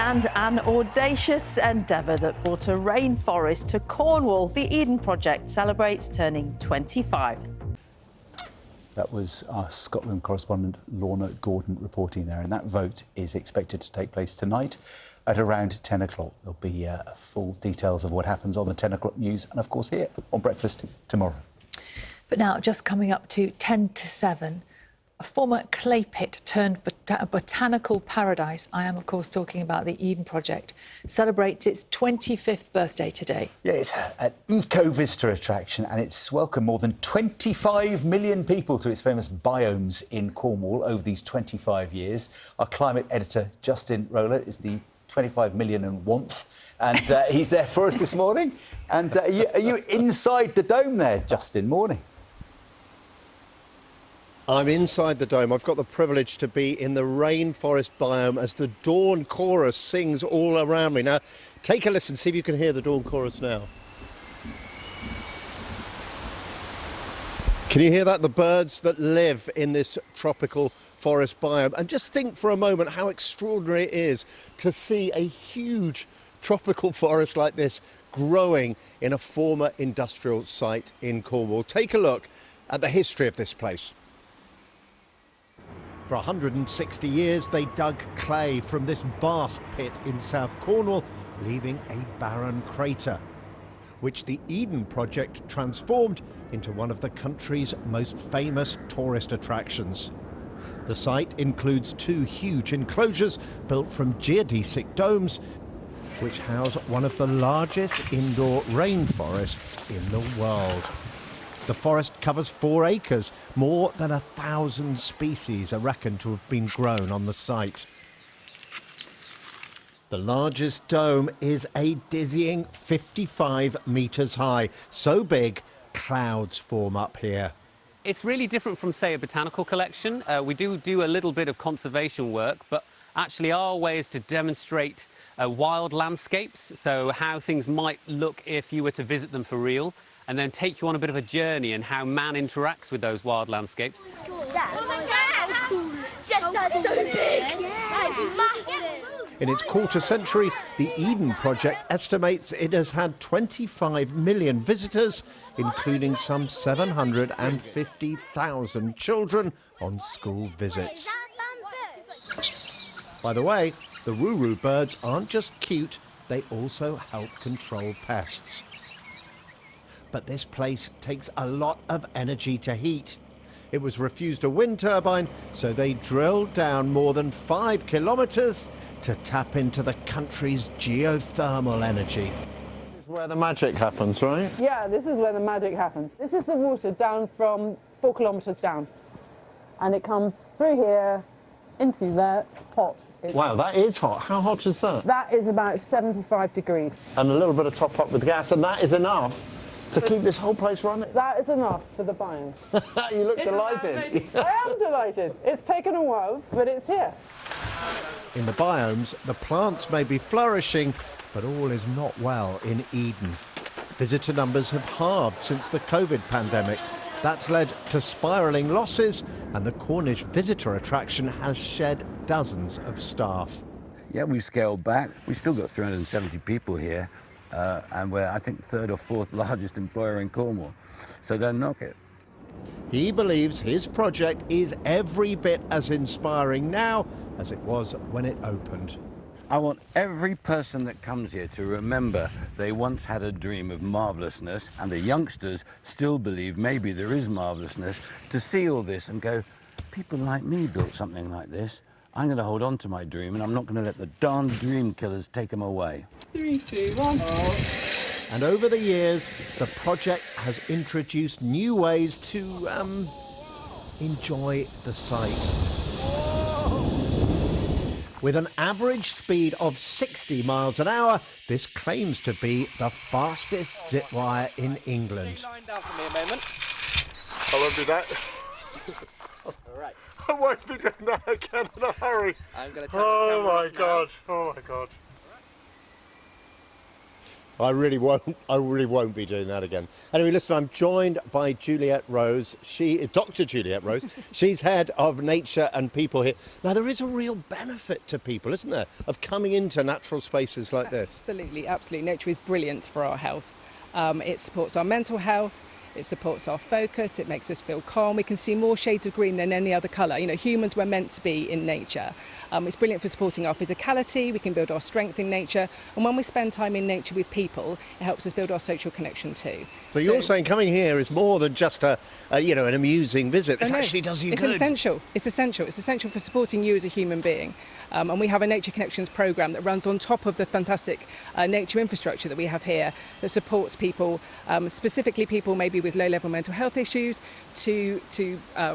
And an audacious endeavour that brought a rainforest to Cornwall. The Eden Project celebrates turning 25. That was our Scotland correspondent Lorna Gordon reporting there, and that vote is expected to take place tonight at around 10 o'clock. There'll be full details of what happens on the 10 o'clock news and, of course, here on Breakfast tomorrow. But now, just coming up to 10 to 7, a former clay pit turned botanical paradise, I am, of course, talking about the Eden Project, celebrates its 25th birthday today. Yeah, it's an eco-visitor attraction, and it's welcomed more than 25 million people to its famous biomes in Cornwall over these 25 years. Our climate editor, Justin Roller, is the 25 million and onth, and he's there for us this morning. And are you inside the dome there, Justin? Morning. I'm inside the dome. I've got the privilege to be in the rainforest biome as the dawn chorus sings all around me. Now, take a listen, see if you can hear the dawn chorus now. Can you hear that? The birds that live in this tropical forest biome. And just think for a moment how extraordinary it is to see a huge tropical forest like this growing in a former industrial site in Cornwall. Take a look at the history of this place. For 160 years, they dug clay from this vast pit in South Cornwall, leaving a barren crater, which the Eden Project transformed into one of the country's most famous tourist attractions. The site includes two huge enclosures built from geodesic domes, which house one of the largest indoor rainforests in the world. The forest covers 4 acres. More than 1,000 species are reckoned to have been grown on the site. The largest dome is a dizzying 55 metres high. So big, clouds form up here. It's really different from, say, a botanical collection. We do a little bit of conservation work, but actually our way is to demonstrate wild landscapes, so how things might look if you were to visit them for real, and then take you on a bit of a journey and how man interacts with those wild landscapes. That's so big! That's massive! In its quarter century, the Eden Project estimates it has had 25 million visitors, including some 750,000 children on school visits. By the way, the roo-roo birds aren't just cute, they also help control pests. But this place takes a lot of energy to heat. It was refused a wind turbine, so they drilled down more than 5 kilometres to tap into the country's geothermal energy. This is where the magic happens, right? Yeah, this is where the magic happens. This is the water down from 4 kilometres down. And it comes through here into the pot. Wow, that is hot. How hot is that? That is about 75 degrees. And a little bit of top up with gas, and that is enough to keep this whole place running. That is enough for the biomes. You look delighted. I am delighted. It's taken a while, but it's here. In the biomes, the plants may be flourishing, but all is not well in Eden. Visitor numbers have halved since the COVID pandemic. That's led to spiralling losses, and the Cornish visitor attraction has shed dozens of staff. Yeah, we've scaled back. We've still got 370 people here, and we're, I think, 3rd or 4th largest employer in Cornwall. So don't knock it. He believes his project is every bit as inspiring now as it was when it opened. I want every person that comes here to remember they once had a dream of marvellousness, and the youngsters still believe maybe there is marvellousness, to see all this and go, people like me built something like this. I'm going to hold on to my dream, and I'm not going to let the darned dream killers take them away. 3, 2, 1. And over the years, the project has introduced new ways to, enjoy the site. With an average speed of 60 miles an hour, this claims to be the fastest zip wire in England. I won't do that. All right. I won't be doing that again in a hurry. I'm going to turn Oh my God. Oh my God. I really won't be doing that again. Anyway, listen, I'm joined by Juliette Rose. She is Dr. Juliette Rose. She's head of nature and people here. Now, there is a real benefit to people, isn't there, of coming into natural spaces like this? Absolutely, absolutely. Nature is brilliant for our health. It supports our mental health. It supports our focus, it makes us feel calm. We can see more shades of green than any other colour. You know, humans were meant to be in nature. It's brilliant for supporting our physicality, we can build our strength in nature. And when we spend time in nature with people, it helps us build our social connection too. So you're saying coming here is more than just an amusing visit. It actually does you good. It's essential. It's essential. It's essential for supporting you as a human being. And we have a Nature Connections programme that runs on top of the fantastic nature infrastructure that we have here that supports people, specifically people maybe with low-level mental health issues, to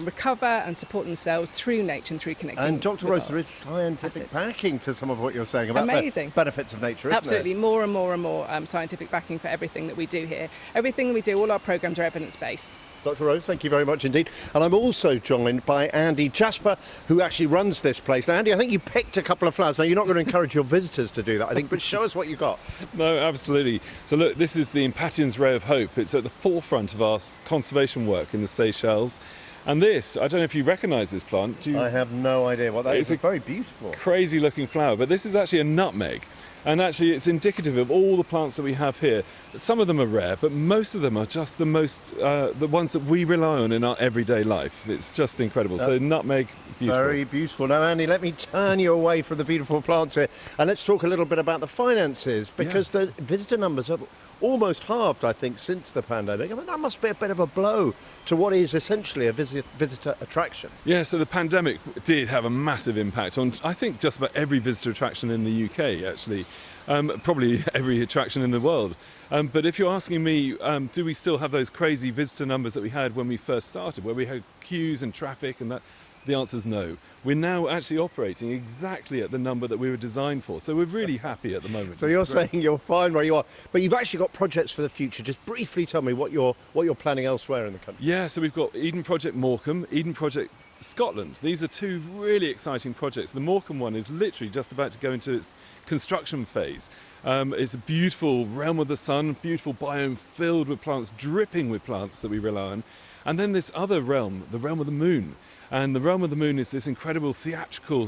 recover and support themselves through nature and through connecting. And Dr. Rose, there is scientific backing to some of what you're saying about the benefits of nature, isn't Absolutely, there? more and more and more scientific backing for everything that we do here. Everything that we do, all our programmes are evidence-based. Dr. Rose, thank you very much indeed. And I'm also joined by Andy Jasper, who actually runs this place. Now, Andy, I think you picked a couple of flowers. Now, you're not going to encourage your visitors to do that, I think, but show us what you got. No, absolutely. So look, this is the Impatiens Ray of Hope. It's at the forefront of our conservation work in the Seychelles. And this, I don't know if you recognise this plant. I have no idea what that is. It's very beautiful. Crazy looking flower, but this is actually a nutmeg. And actually it's indicative of all the plants that we have here. Some of them are rare, but most of them are just the ones that we rely on in our everyday life. It's just incredible. So nutmeg, beautiful. Very beautiful. Now, Andy, let me turn you away from the beautiful plants here, and let's talk a little bit about the finances, because the visitor numbers have almost halved, I think, since the pandemic. I mean, that must be a bit of a blow to what is essentially a visitor attraction. Yeah, so the pandemic did have a massive impact on, I think, just about every visitor attraction in the UK, actually. Probably every attraction in the world. But if you're asking me, do we still have those crazy visitor numbers that we had when we first started, where we had queues and traffic and that? The answer is no. We're now actually operating exactly at the number that we were designed for. So we're really happy at the moment. So you're saying you're fine where you are, but you've actually got projects for the future. Just briefly tell me what you're planning elsewhere in the country. Yeah, so we've got Eden Project Morecambe, Eden Project Scotland. These are two really exciting projects. The Morecambe one is literally just about to go into its construction phase. It's a beautiful realm of the sun, beautiful biome filled with plants, dripping with plants that we rely on. And then this other realm, the realm of the moon. And the realm of the moon is this incredible theatrical,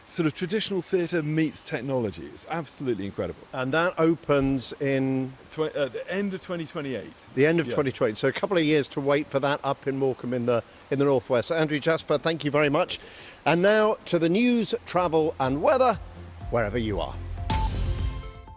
sort of traditional theatre meets technology. It's absolutely incredible. And that opens in? The end of 2028. The end of 2028. So a couple of years to wait for that up in Morecambe in the northwest. Andrew Jasper, thank you very much. And now to the news, travel and weather, wherever you are.